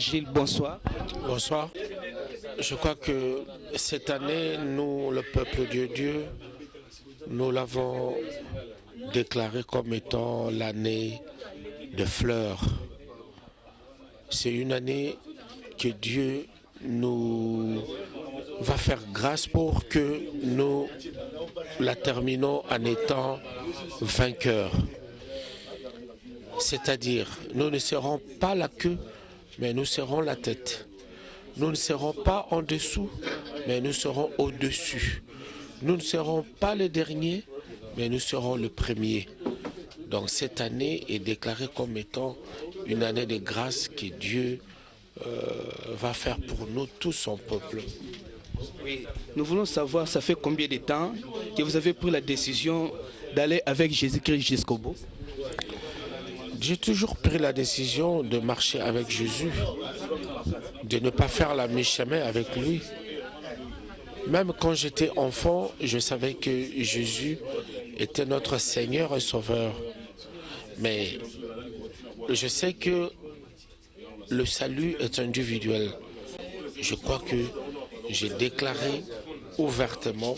Gilles, bonsoir. Bonsoir. Je crois que cette année, nous, le peuple de Dieu, nous l'avons déclaré comme étant l'année de fleurs. C'est une année que Dieu nous va faire grâce pour que nous la terminons en étant vainqueurs. C'est-à-dire, nous ne serons pas la queue, mais nous serons la tête. Nous ne serons pas en dessous, mais nous serons au-dessus. Nous ne serons pas les derniers, mais nous serons le premier. Donc cette année est déclarée comme étant une année de grâce que Dieu va faire pour nous, tout son peuple. Oui, nous voulons savoir, ça fait combien de temps que vous avez pris la décision d'aller avec Jésus-Christ jusqu'au bout? J'ai toujours pris la décision de marcher avec Jésus, de ne pas faire la mi-chemin avec lui. Même quand j'étais enfant, je savais que Jésus était notre Seigneur et Sauveur. Mais je sais que le salut est individuel. Je crois que j'ai déclaré ouvertement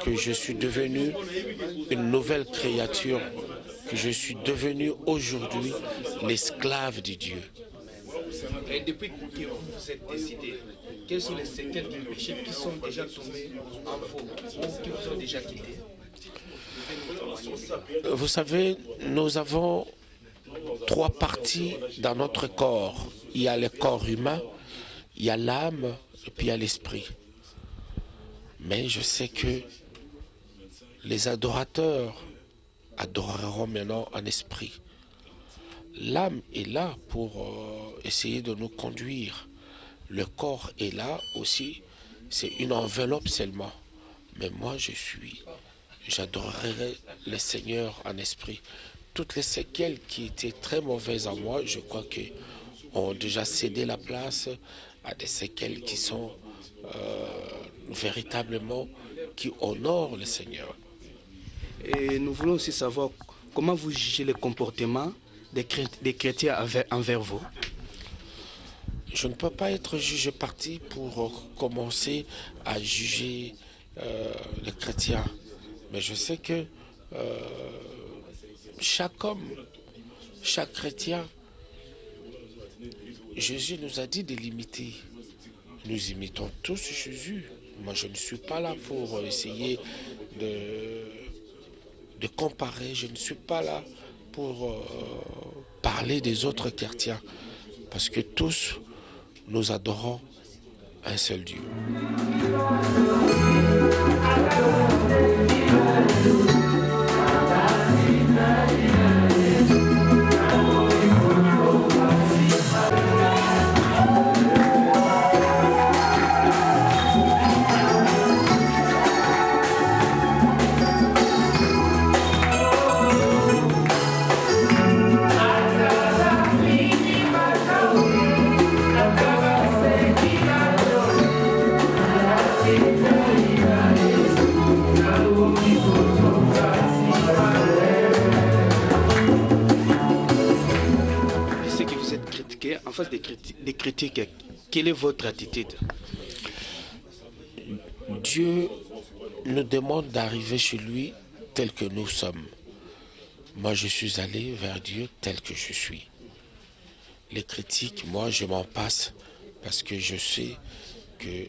que je suis devenu une nouvelle créature, que je suis devenu aujourd'hui l'esclave de Dieu. Et depuis que vous êtes décidé, quels sont les séquelles du péché qui sont déjà tombés en vous ou qui vous ont déjà quitté? Vous savez, nous avons trois parties dans notre corps. Il y a le corps humain, il y a l'âme et puis il y a l'esprit. Mais je sais que les adorateurs adoreront maintenant en esprit. L'âme est là pour essayer de nous conduire. Le corps est là aussi. C'est une enveloppe seulement. Mais moi, j'adorerai le Seigneur en esprit. Toutes les séquelles qui étaient très mauvaises en moi, je crois qu'on déjà cédé la place à des séquelles qui sont véritablement, qui honorent le Seigneur. Et nous voulons aussi savoir comment vous jugez le comportement des chrétiens envers vous. Je ne peux pas être jugé parti pour commencer à juger les chrétiens. Mais je sais que chaque homme, chaque chrétien, Jésus nous a dit de l'imiter. Nous imitons tous Jésus. Moi, je ne suis pas là pour essayer de comparer. Je ne suis pas là pour parler des autres chrétiens. Parce que tous, nous adorons un seul Dieu. En face des critiques, quelle est votre attitude? Dieu nous demande d'arriver chez lui tel que nous sommes. Moi, je suis allé vers Dieu tel que je suis. Les critiques, moi, je m'en passe parce que je sais que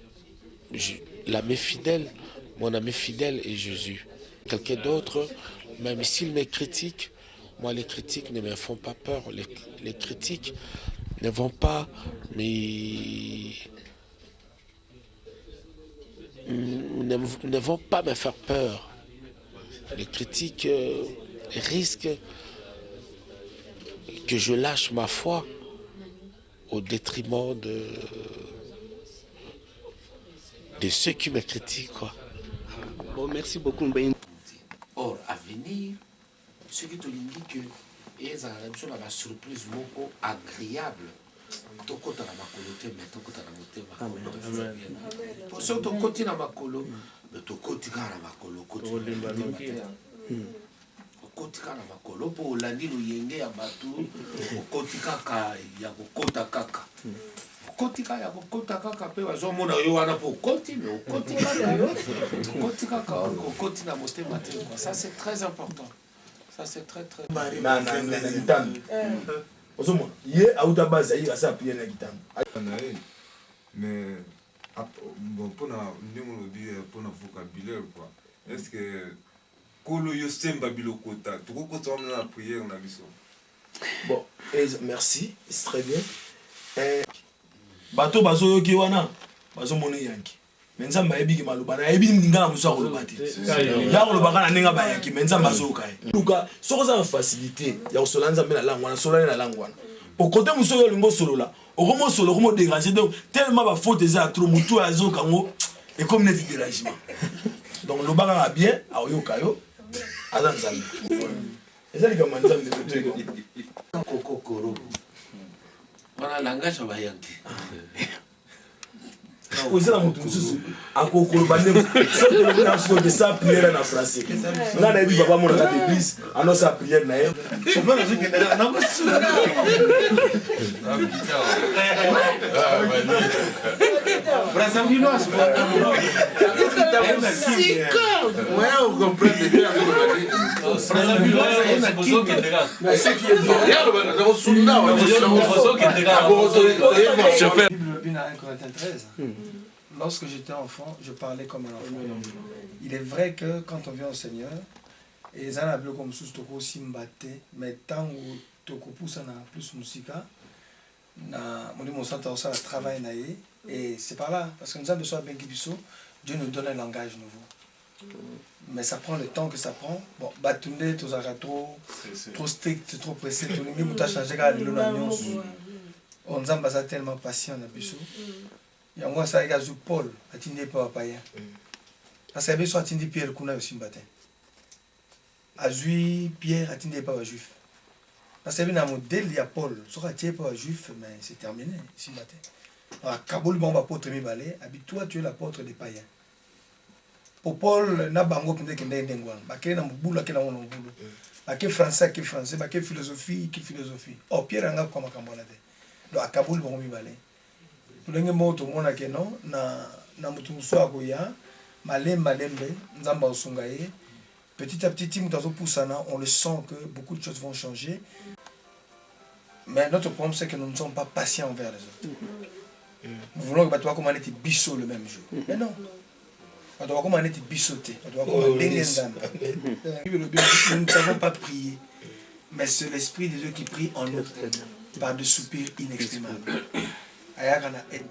l'ami fidèle, mon ami fidèle est Jésus. Quelqu'un d'autre, même s'il me critique, moi, les critiques ne me font pas peur. Les critiques ne vont pas ne vont pas me faire peur. Les critiques risquent que je lâche ma foi au détriment de ceux qui me critiquent, quoi. Bon, merci beaucoup. Or, à venir, ce qui te dit que et ça a la surprise moko agréable. Tokota na makolo te mais tokota na motema. Pour ceux qui koti na makolo, mais tokoti ka na makolo koti. Koti ka na makolo po landi lo yenge ya batu, koti kaka ya kokota kaka. Kotika ya kokota kaka pe bazomona yo wana po koti mais okoti kaka yo koti kaka okoti na motema te quoi. Ça c'est très important. Ça c'est très na kitanda ozomona ye auta base ayi asa prier na kitanda mais bon mpona ndenge olobi mpona vocabulaire quoi est ce que kolo yo semba biloko ta tokokota wana na prière na biso. Bon, merci, c'est très bien. Bato bazoyoki wana bazomona yanki mais nzambe ayebiki maloba na yebi ndinga na musu akoloba te ya koloba kana ndinga bayanki mais nzambe azoyoka ye luka soko za facilité ya kosola nzambe na langue wana solani na langue wana po kote musu oyo olingo solola okomo solo okomo déranger donc tellement ba faute eza trop mutu azoyoka ngo et comme net dérangement donc loba kaka bien aoyoka yo aza nzambe ezali kama nzambe kokokoro Voilà langage va yanke. Ozela mutu mususu akokoloba ndenge soki na so de sa prière na français nga na yebi papa mona na l'église ano sa prière na ye Chauffeur na ziki na masu. Brazzaville ouais, on comprend déjà. Lorsque j'étais enfant, je parlais comme un enfant. Il est vrai que quand on vient au Seigneur, et ça n'a plus comme sous toko simbate, mais tant où toko pousse na plus musica, na mon centre ça travail naïe, et c'est par là parce que nous avons besoin de Benkibiso, Dieu nous donne un langage nouveau. Mais ça prend le temps que ça prend. Bon, Batunde, tout ça trop strict, trop pressé, tout le monde a changé car le nom on nous a tellement patient na biso. Il y a moi ça également Paul, atteindre pas païen. Parce que besoin atteindre Pierre kuna aussi matin. Azui Pierre atteindre pas juif. Parce que na modèle il y a Paul, soit atteindre pas juif mais c'est terminé ici matin. Alors Kaboul bon apôtre mi balé, habite-toi tu es l'apôtre des païens. Pour Paul na bango kende kende ndengwa. Bakena na mbula kena wono mbulu. Bake français qui français, bake philosophie qui philosophie. Oh Pierre anga kwa makambo na te. Donc à Kaboul bon mi balé. Tulenge moto mona ke non na mutu muso akoya malembe nzamba osunga ye. Petit à petit tim dans poussana, on le sent que beaucoup de choses vont changer. Mais notre problème c'est que nous ne sommes pas patients envers les autres. Nous voulons que toi comme on était bisso le même jour. Mais non. On doit comme on était bissoté. On doit comme nous ne savons pas prier. Mais c'est l'esprit de Dieu qui prie en nous par des soupirs inexprimables. Ayakana aide.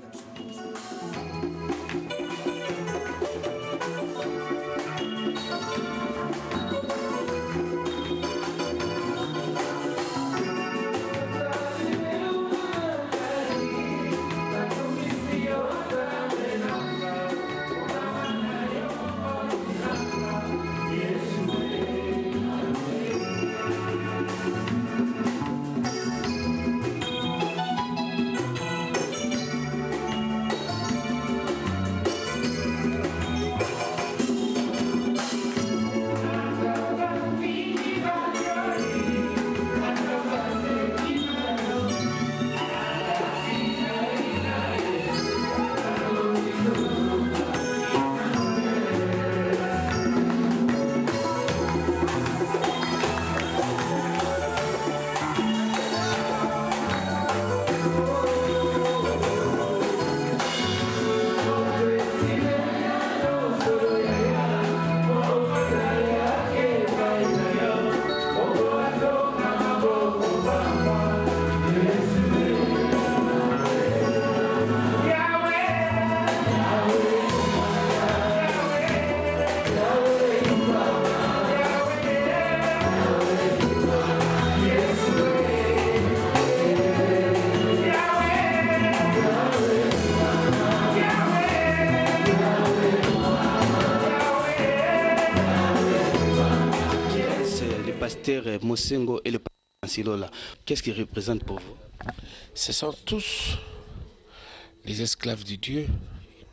Mosengo et le Silola, qu'est-ce qu'ils représentent pour vous? Ce sont tous les esclaves de Dieu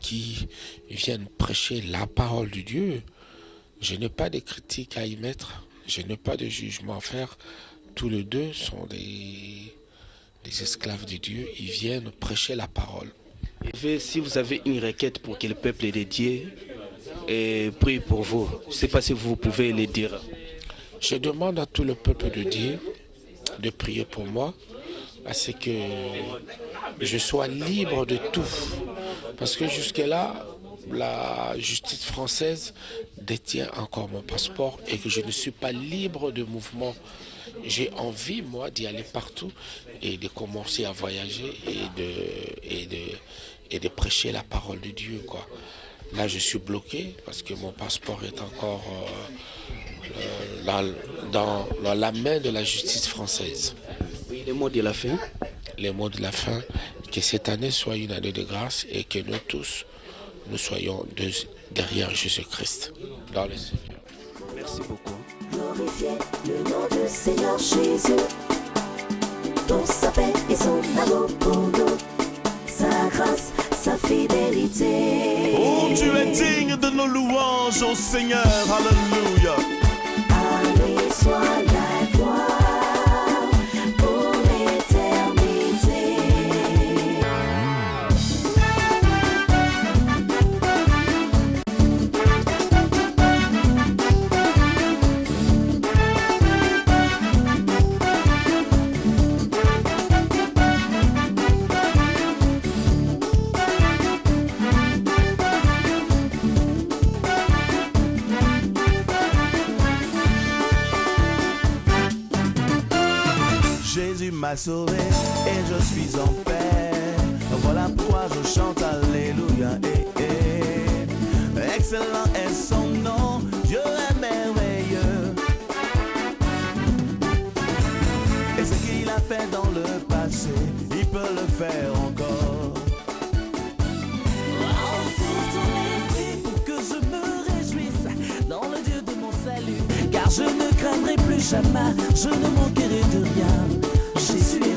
qui viennent prêcher la parole de Dieu. Je n'ai pas de critique à y mettre, je n'ai pas de jugement à faire. Tous les deux sont des les esclaves de Dieu, ils viennent prêcher la parole. Et si vous avez une requête pour que le peuple de Dieu prie pour vous, je ne sais pas si vous pouvez le dire. Je demande à tout le peuple de Dieu de prier pour moi, parce que je sois libre de tout. Parce que jusque-là, la justice française détient encore mon passeport et que je ne suis pas libre de mouvement. J'ai envie, moi, d'y aller partout et de commencer à voyager et de prêcher la parole de Dieu, quoi. Là, je suis bloqué parce que mon passeport est encore dans la main de la justice française. Oui, les mots de la fin. Les mots de la fin, que cette année soit une année de grâce et que nous tous, nous soyons derrière Jésus-Christ. Dans le Seigneur. Merci beaucoup. Glorifiez le nom du Seigneur Jésus, pour sa paix et son amour pour nous, sa grâce, sa fidélité. Oh, tu es digne de nos louanges, ô Seigneur, alléluia. À lui soit la gloire pour l'éternité. Jésus m'a sauvé et je suis en paix. Voilà pourquoi je chante alléluia. Excellent est son nom, Dieu est merveilleux. Et ce qu'il a fait dans le passé, il peut le faire encore. Ensuite ton esprit pour que je me réjouisse dans le Dieu de mon salut, car je ne craindrai plus jamais, je ne manquerai de rien. Jésus est